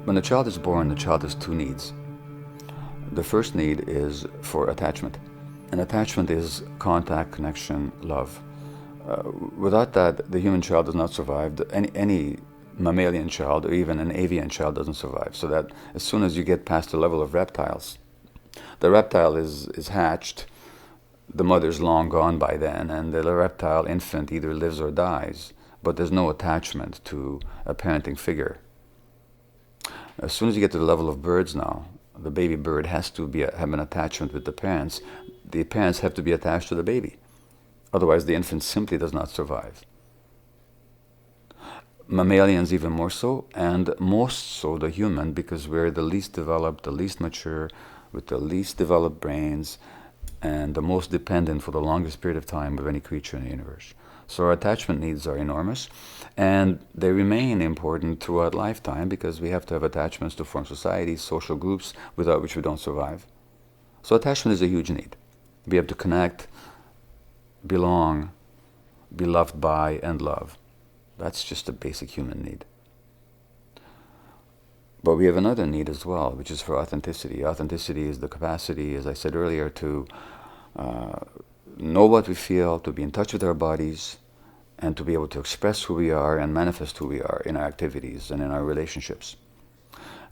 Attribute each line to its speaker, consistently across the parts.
Speaker 1: When a child is born, the child has two needs. The first need is for attachment. And attachment is contact, connection, love. Without that, the human child does not survive. Any mammalian child or even an avian child doesn't survive. So that as soon as you get past the level of reptiles, the reptile is hatched, the mother's long gone by then, and the reptile infant either lives or dies, but there's no attachment to a parenting figure. As soon as you get to the level of birds now, the baby bird has to have an attachment with the parents. The parents have to be attached to the baby. Otherwise, the infant simply does not survive. Mammalians even more so, and most so the human, because we're the least developed, the least mature, with the least developed brains, and the most dependent for the longest period of time of any creature in the universe. So our attachment needs are enormous, and they remain important throughout lifetime because we have to have attachments to form societies, social groups, without which we don't survive. So attachment is a huge need. Be able to connect, belong, be loved by, and love. That's just a basic human need. But we have another need as well, which is for authenticity. Authenticity is the capacity, as I said earlier, to know what we feel, to be in touch with our bodies, and to be able to express who we are and manifest who we are in our activities and in our relationships.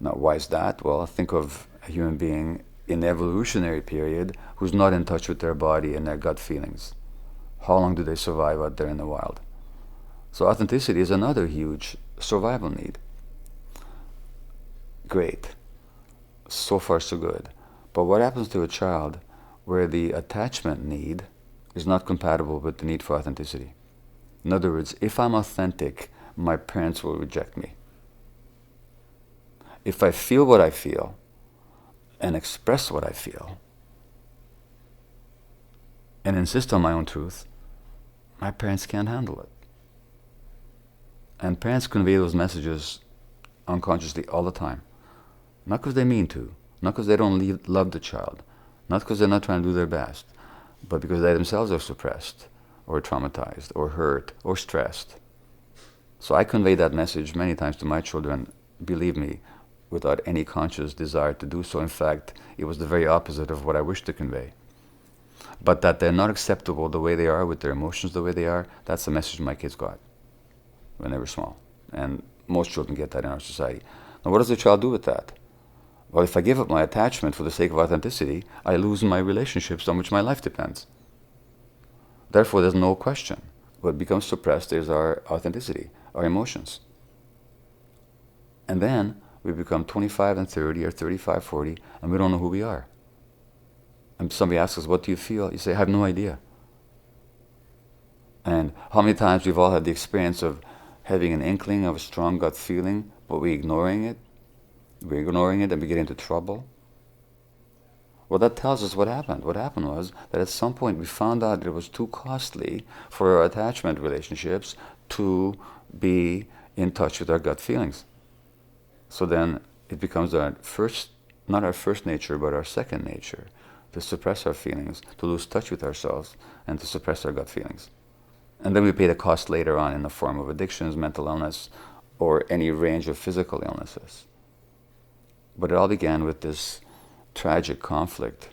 Speaker 1: Now, why is that? Well, think of a human being in the evolutionary period who's not in touch with their body and their gut feelings. How long do they survive out there in the wild? So authenticity is another huge survival need. Great. So far, so good. But what happens to a child where the attachment need is not compatible with the need for authenticity? In other words, if I'm authentic, my parents will reject me. If I feel what I feel and express what I feel and insist on my own truth, my parents can't handle it. And parents convey those messages unconsciously all the time. Not because they mean to, not because they don't love the child, not because they're not trying to do their best, but because they themselves are suppressed or traumatized or hurt or stressed. So I convey that message many times to my children, believe me, without any conscious desire to do so. In fact, it was the very opposite of what I wished to convey. But that they're not acceptable the way they are, with their emotions the way they are, that's the message my kids got when they were small. And most children get that in our society. Now, what does the child do with that? Well, if I give up my attachment for the sake of authenticity, I lose my relationships on which my life depends. Therefore, there's no question. What becomes suppressed is our authenticity, our emotions. And then we become 25 and 30 or 35, 40, and we don't know who we are. And somebody asks us, what do you feel? You say, I have no idea. And how many times we've all had the experience of having an inkling of a strong gut feeling, but we're ignoring it and we get into trouble? Well, that tells us what happened. What happened was that at some point we found out that it was too costly for our attachment relationships to be in touch with our gut feelings. So then it becomes not our first nature, but our second nature, to suppress our feelings, to lose touch with ourselves, and to suppress our gut feelings. And then we pay the cost later on in the form of addictions, mental illness, or any range of physical illnesses. But it all began with this tragic conflict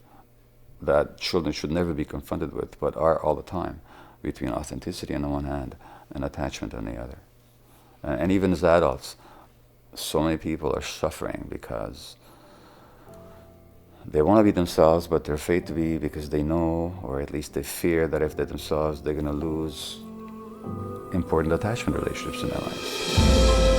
Speaker 1: that children should never be confronted with, but are all the time, between authenticity on the one hand and attachment on the other. And even as adults, so many people are suffering because they want to be themselves, but they're afraid to be because they know, or at least they fear, that if they're themselves, they're going to lose important attachment relationships in their lives.